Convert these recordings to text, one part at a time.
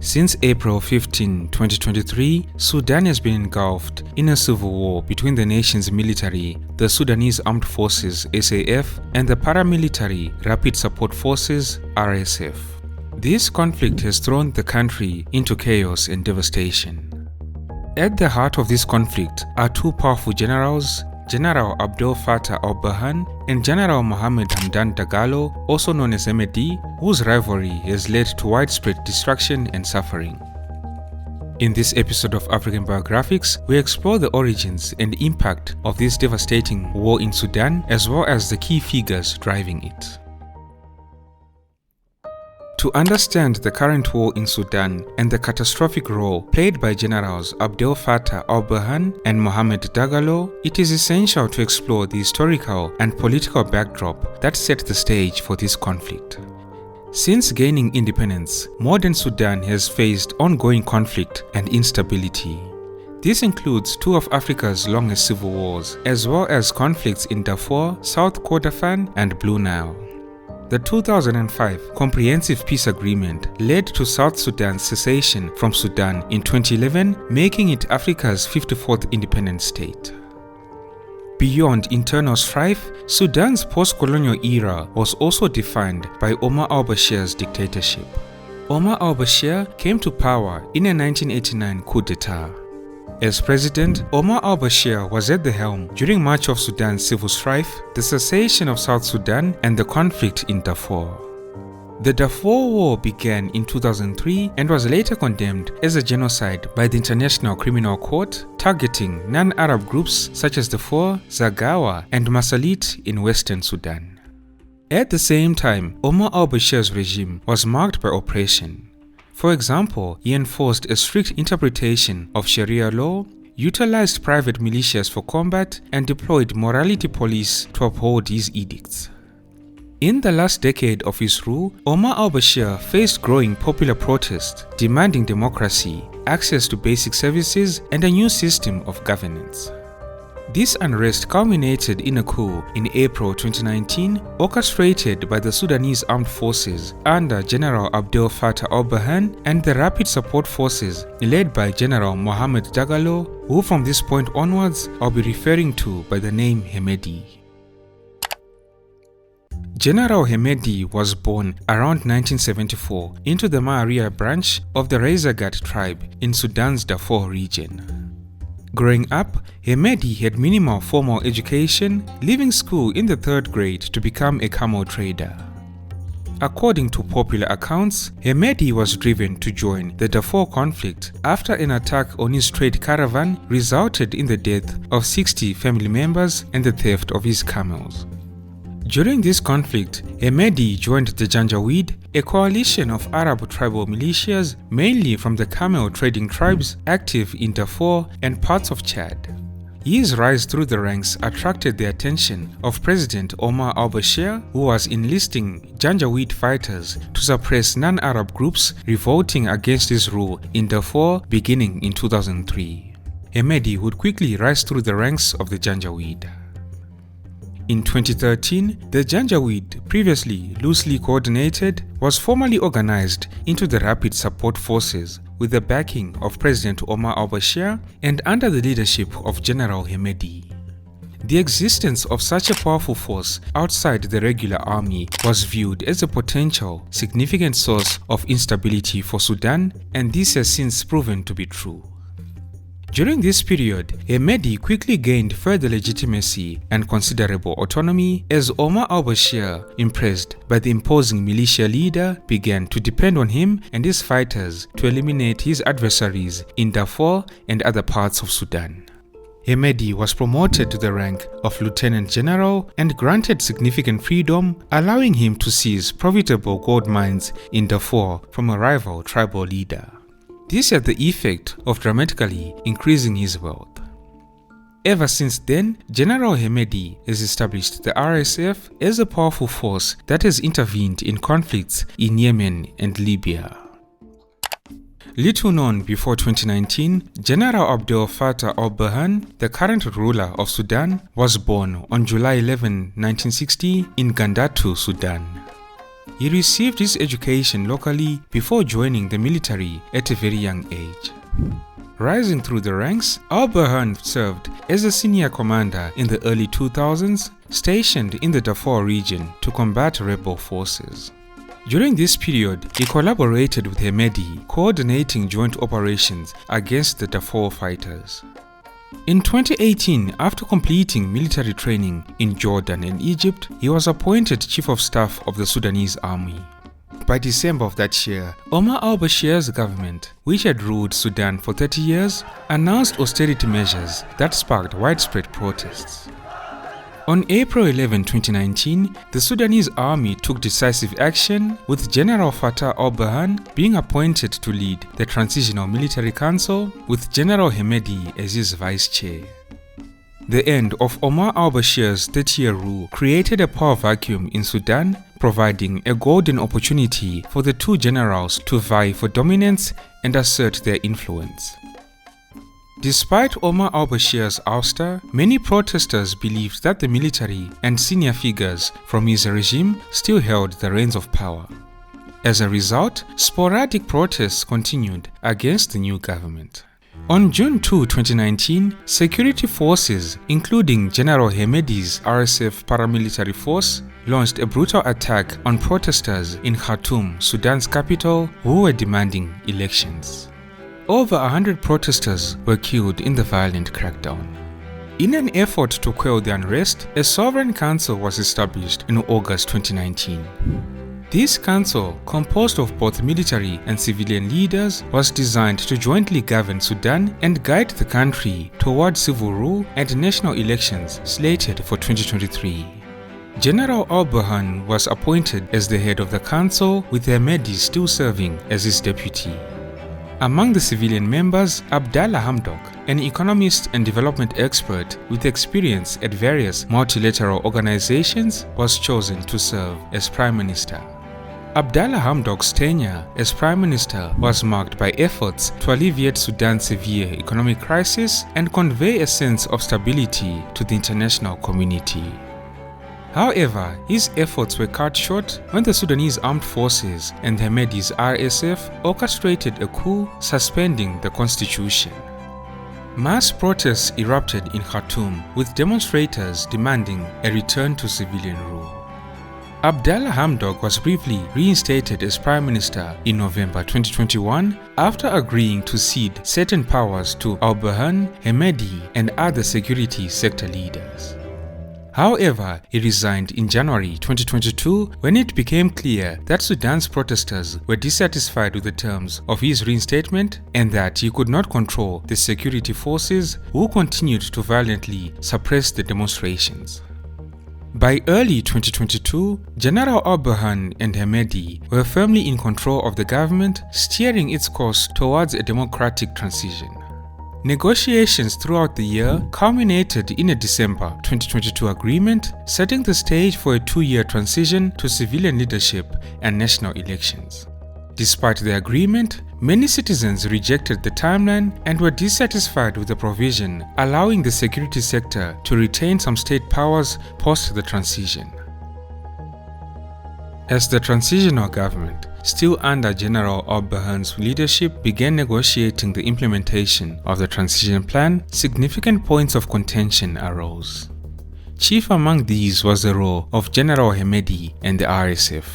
Since April 15, 2023, Sudan has been engulfed in a civil war between the nation's military, the Sudanese Armed Forces (SAF), and the paramilitary Rapid Support Forces (RSF). This conflict has thrown the country into chaos and devastation. At the heart of this conflict are two powerful generals, General Abdel Fattah al-Burhan and General Mohamed Hamdan Dagalo, also known as Hemedti, whose rivalry has led to widespread destruction and suffering. In this episode of African Biographics, we explore the origins and impact of this devastating war in Sudan, as well as the key figures driving it. To understand the current war in Sudan and the catastrophic role played by Generals Abdel Fattah al-Burhan and Mohamed Dagalo, it is essential to explore the historical and political backdrop that set the stage for this conflict. Since gaining independence, modern Sudan has faced ongoing conflict and instability. This includes two of Africa's longest civil wars, as well as conflicts in Darfur, South Kordofan, and Blue Nile. The 2005 Comprehensive Peace Agreement led to South Sudan's secession from Sudan in 2011, making it Africa's 54th independent state. Beyond internal strife, Sudan's post-colonial era was also defined by Omar al-Bashir's dictatorship. Omar al-Bashir came to power in a 1989 coup d'etat. As president, Omar al-Bashir was at the helm during much of Sudan's civil strife, the secession of South Sudan, and the conflict in Darfur. The Darfur War began in 2003 and was later condemned as a genocide by the International Criminal Court, targeting non-Arab groups such as the Darfur, Zaghawa, and Masalit in western Sudan. At the same time, Omar al-Bashir's regime was marked by oppression. For example, he enforced a strict interpretation of Sharia law, utilized private militias for combat, and deployed morality police to uphold his edicts. In the last decade of his rule, Omar al-Bashir faced growing popular protest demanding democracy, access to basic services, and a new system of governance. This unrest culminated in a coup in April 2019, orchestrated by the Sudanese Armed Forces under General Abdel Fattah al-Burhan and the Rapid Support Forces led by General Mohamed Dagalo, who from this point onwards I'll be referring to by the name Hemedti. General Hemedti was born around 1974 into the Maharia branch of the Reizagat tribe in Sudan's Darfur region. Growing up, Hemedti had minimal formal education, leaving school in the 3rd grade to become a camel trader. According to popular accounts, Hemedti was driven to join the Darfur conflict after an attack on his trade caravan resulted in the death of 60 family members and the theft of his camels. During this conflict, Hemedti joined the Janjaweed, a coalition of Arab tribal militias mainly from the camel trading tribes active in Darfur and parts of Chad. His rise through the ranks attracted the attention of President Omar al-Bashir, who was enlisting Janjaweed fighters to suppress non-Arab groups revolting against his rule in Darfur beginning in 2003. Hemedti would quickly rise through the ranks of the Janjaweed. In 2013, the Janjaweed, previously loosely coordinated, was formally organized into the Rapid Support Forces with the backing of President Omar al-Bashir and under the leadership of General Hemedti. The existence of such a powerful force outside the regular army was viewed as a potential significant source of instability for Sudan, and this has since proven to be true. During this period, Hemedti quickly gained further legitimacy and considerable autonomy as Omar al-Bashir, impressed by the imposing militia leader, began to depend on him and his fighters to eliminate his adversaries in Darfur and other parts of Sudan. Hemedti was promoted to the rank of Lieutenant General and granted significant freedom, allowing him to seize profitable gold mines in Darfur from a rival tribal leader. This had the effect of dramatically increasing his wealth. Ever since then, General Hemedti has established the RSF as a powerful force that has intervened in conflicts in Yemen and Libya. Little known before 2019, General Abdel Fattah al-Burhan, the current ruler of Sudan, was born on July 11, 1960 in Gandatu, Sudan. he received his education locally before joining the military at a very young age. Rising through the ranks, al-Burhan served as a senior commander in the early 2000s, stationed in the Darfur region to combat rebel forces. During this period, he collaborated with Hemedti, coordinating joint operations against the Darfur fighters. In 2018, after completing military training in Jordan and Egypt, he was appointed Chief of Staff of the Sudanese Army. By December of that year, Omar al-Bashir's government, which had ruled Sudan for 30 years, announced austerity measures that sparked widespread protests. On April 11, 2019, the Sudanese army took decisive action, with General Fattah al-Burhan being appointed to lead the Transitional Military Council, with General Hemedti as his vice chair. The end of Omar al-Bashir's 30-year rule created a power vacuum in Sudan, providing a golden opportunity for the two generals to vie for dominance and assert their influence. Despite Omar al-Bashir's ouster, many protesters believed that the military and senior figures from his regime still held the reins of power. As a result, sporadic protests continued against the new government. On June 2, 2019, security forces, including General Hemedti's RSF paramilitary force, launched a brutal attack on protesters in Khartoum, Sudan's capital, who were demanding elections. Over 100 protesters were killed in the violent crackdown. In an effort to quell the unrest, a sovereign council was established in August 2019. This council, composed of both military and civilian leaders, was designed to jointly govern Sudan and guide the country towards civil rule and national elections slated for 2023. General al-Burhan was appointed as the head of the council, with Hemedti still serving as his deputy. Among the civilian members, Abdel Fattah, an economist and development expert with experience at various multilateral organizations, was chosen to serve as Prime Minister. Abdel Fattah's tenure as Prime Minister was marked by efforts to alleviate Sudan's severe economic crisis and convey a sense of stability to the international community. However, his efforts were cut short when the Sudanese Armed Forces and Hemedti's RSF orchestrated a coup suspending the constitution. Mass protests erupted in Khartoum, with demonstrators demanding a return to civilian rule. Abdel Fattah was briefly reinstated as Prime Minister in November 2021 after agreeing to cede certain powers to al-Burhan, Hemedti, and other security sector leaders. However, he resigned in January 2022 when it became clear that Sudan's protesters were dissatisfied with the terms of his reinstatement and that he could not control the security forces, who continued to violently suppress the demonstrations. By early 2022, General al-Burhan and Hemedti were firmly in control of the government, steering its course towards a democratic transition. Negotiations throughout the year culminated in a December 2022 agreement, setting the stage for a 2-year transition to civilian leadership and national elections. Despite the agreement, many citizens rejected the timeline and were dissatisfied with the provision allowing the security sector to retain some state powers post the transition. As the transitional government, still under General al-Burhan's leadership, began negotiating the implementation of the transition plan, significant points of contention arose. Chief among these was the role of General Hemedti and the RSF.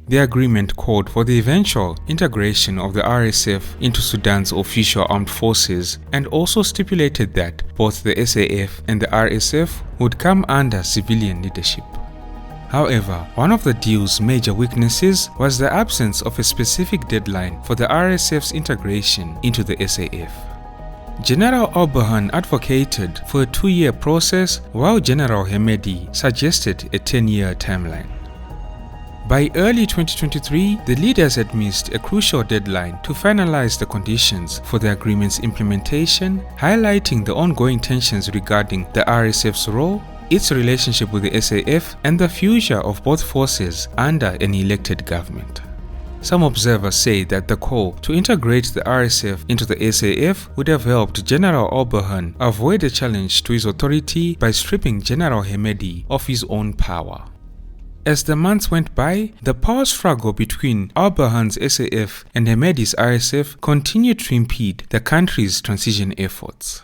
The agreement called for the eventual integration of the RSF into Sudan's official armed forces and also stipulated that both the SAF and the RSF would come under civilian leadership. However, one of the deal's major weaknesses was the absence of a specific deadline for the RSF's integration into the SAF. General al-Burhan advocated for a 2-year process, while General Hemedti suggested a 10-year timeline. By early 2023, the leaders had missed a crucial deadline to finalize the conditions for the agreement's implementation, highlighting the ongoing tensions regarding the RSF's role, its relationship with the SAF, and the future of both forces under an elected government. Some observers say that the call to integrate the RSF into the SAF would have helped General al-Burhan avoid a challenge to his authority by stripping General Hemedti of his own power. As the months went by, the power struggle between al-Burhan's SAF and Hemedti's RSF continued to impede the country's transition efforts.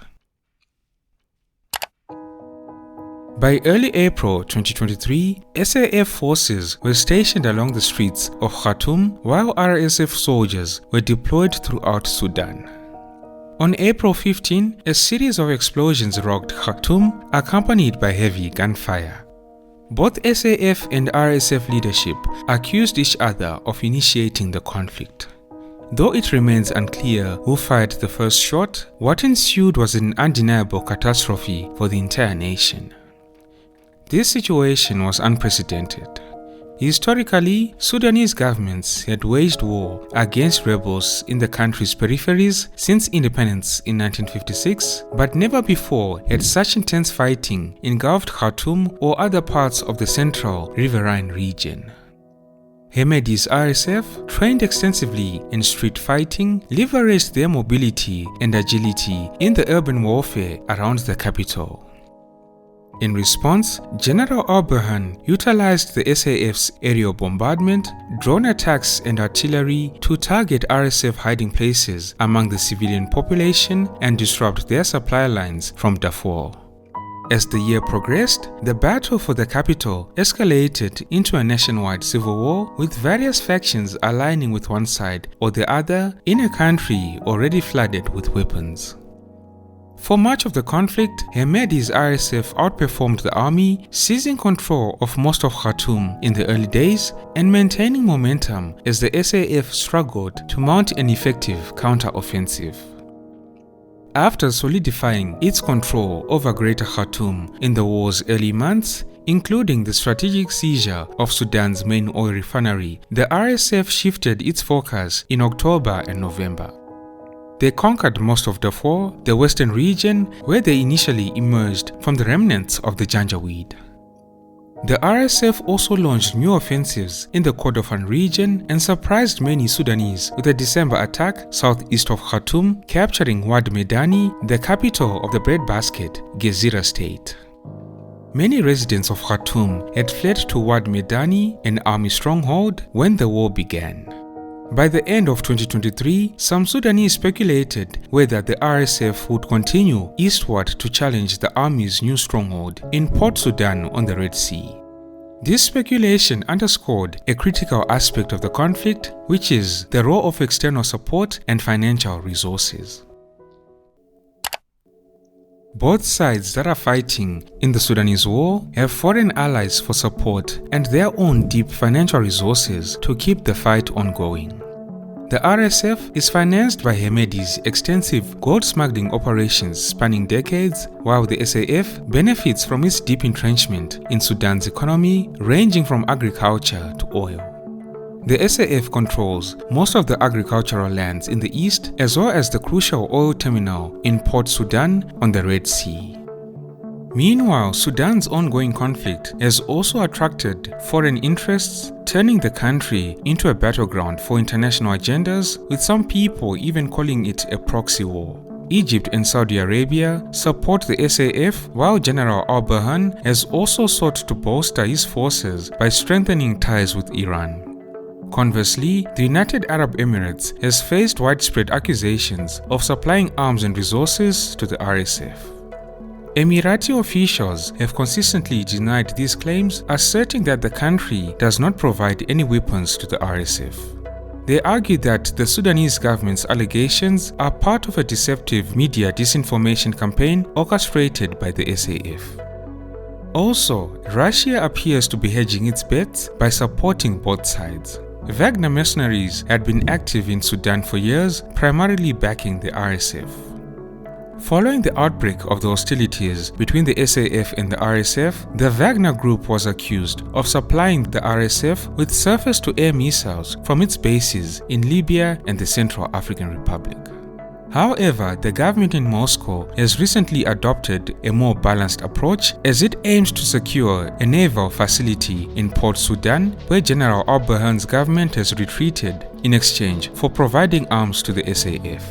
By early April 2023, SAF forces were stationed along the streets of Khartoum while RSF soldiers were deployed throughout Sudan. On April 15, a series of explosions rocked Khartoum, accompanied by heavy gunfire. Both SAF and RSF leadership accused each other of initiating the conflict. Though it remains unclear who fired the first shot, what ensued was an undeniable catastrophe for the entire nation. This situation was unprecedented. Historically, Sudanese governments had waged war against rebels in the country's peripheries since independence in 1956, but never before had such intense fighting engulfed Khartoum or other parts of the central riverine region. Hemedti's RSF, trained extensively in street fighting, leveraged their mobility and agility in the urban warfare around the capital. In response, General al-Burhan utilized the SAF's aerial bombardment, drone attacks and artillery to target RSF hiding places among the civilian population and disrupt their supply lines from Darfur. As the year progressed, the battle for the capital escalated into a nationwide civil war with various factions aligning with one side or the other in a country already flooded with weapons. For much of the conflict, Hemedti's RSF outperformed the army, seizing control of most of Khartoum in the early days and maintaining momentum as the SAF struggled to mount an effective counter-offensive. After solidifying its control over Greater Khartoum in the war's early months, including the strategic seizure of Sudan's main oil refinery, the RSF shifted its focus in October and November. They conquered most of Darfur, the western region where they initially emerged from the remnants of the Janjaweed. The RSF also launched new offensives in the Kordofan region and surprised many Sudanese with a December attack southeast of Khartoum, capturing Wad Medani, the capital of the breadbasket, Gezira state. Many residents of Khartoum had fled to Wad Medani, an army stronghold, when the war began. By the end of 2023, some Sudanese speculated whether the RSF would continue eastward to challenge the army's new stronghold in Port Sudan on the Red Sea. This speculation underscored a critical aspect of the conflict, which is the role of external support and financial resources. Both sides that are fighting in the Sudanese war have foreign allies for support and their own deep financial resources to keep the fight ongoing. The RSF is financed by Hemedti's extensive gold smuggling operations spanning decades, while the SAF benefits from its deep entrenchment in Sudan's economy, ranging from agriculture to oil. The SAF controls most of the agricultural lands in the east, as well as the crucial oil terminal in Port Sudan on the Red Sea. Meanwhile, Sudan's ongoing conflict has also attracted foreign interests, turning the country into a battleground for international agendas, with some people even calling it a proxy war. Egypt and Saudi Arabia support the SAF, while General al-Burhan has also sought to bolster his forces by strengthening ties with Iran. Conversely, the United Arab Emirates has faced widespread accusations of supplying arms and resources to the RSF. Emirati officials have consistently denied these claims, asserting that the country does not provide any weapons to the RSF. They argue that the Sudanese government's allegations are part of a deceptive media disinformation campaign orchestrated by the SAF. Also, Russia appears to be hedging its bets by supporting both sides. Wagner mercenaries had been active in Sudan for years, primarily backing the RSF. Following the outbreak of the hostilities between the SAF and the RSF, the Wagner Group was accused of supplying the RSF with surface-to-air missiles from its bases in Libya and the Central African Republic. However, the government in Moscow has recently adopted a more balanced approach as it aims to secure a naval facility in Port Sudan, where General al-Burhan's government has retreated in exchange for providing arms to the SAF.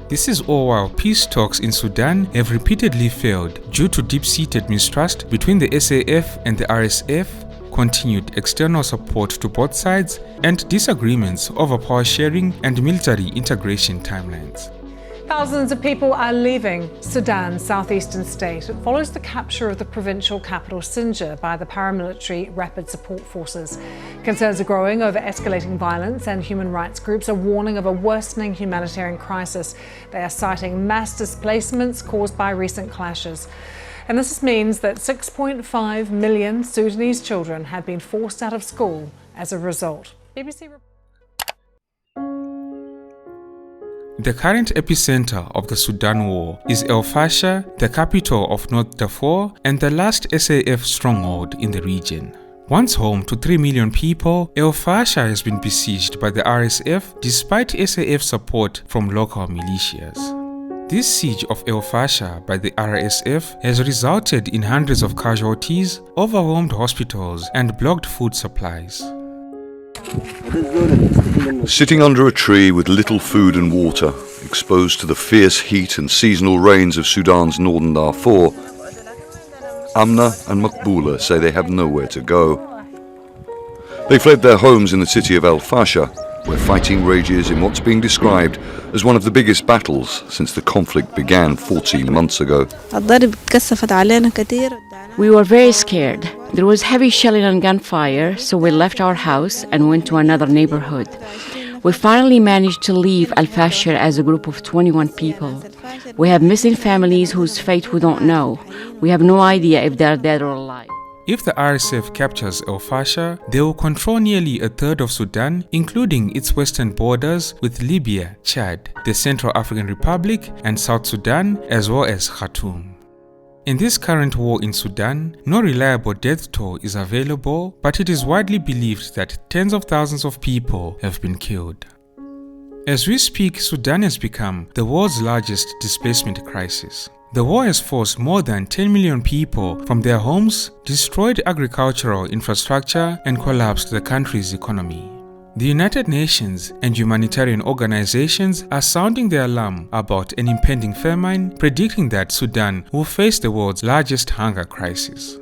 This is all while peace talks in Sudan have repeatedly failed due to deep-seated mistrust between the SAF and the RSF, continued external support to both sides, and disagreements over power sharing and military integration timelines. Thousands of people are leaving Sudan's southeastern state. It follows the capture of the provincial capital Sinjar by the paramilitary Rapid Support Forces. Concerns are growing over escalating violence, and human rights groups are warning of a worsening humanitarian crisis. They are citing mass displacements caused by recent clashes. And this means that 6.5 million Sudanese children have been forced out of school as a result. BBC The current epicenter of the Sudan war is al-Fasher, the capital of North Darfur and the last SAF stronghold in the region. Once home to 3 million people, al-Fasher has been besieged by the RSF despite SAF support from local militias. This siege of al-Fasher by the RSF has resulted in hundreds of casualties, overwhelmed hospitals and blocked food supplies. Sitting under a tree with little food and water, exposed to the fierce heat and seasonal rains of Sudan's northern Darfur, Amna and Makbula say they have nowhere to go. They fled their homes in the city of al-Fasher, where fighting rages in what's being described as one of the biggest battles since the conflict began 14 months ago. We were very scared. There was heavy shelling and gunfire, so we left our house and went to another neighborhood. We finally managed to leave al-Fasher as a group of 21 people. We have missing families whose fate we don't know. We have no idea if they're dead or alive. If the RSF captures al-Fasher, they will control nearly a third of Sudan, including its western borders with Libya, Chad, the Central African Republic, and South Sudan, as well as Khartoum. In this current war in Sudan, no reliable death toll is available, but it is widely believed that tens of thousands of people have been killed. As we speak, Sudan has become the world's largest displacement crisis. The war has forced more than 10 million people from their homes, destroyed agricultural infrastructure, and collapsed the country's economy. The United Nations and humanitarian organizations are sounding the alarm about an impending famine, predicting that Sudan will face the world's largest hunger crisis.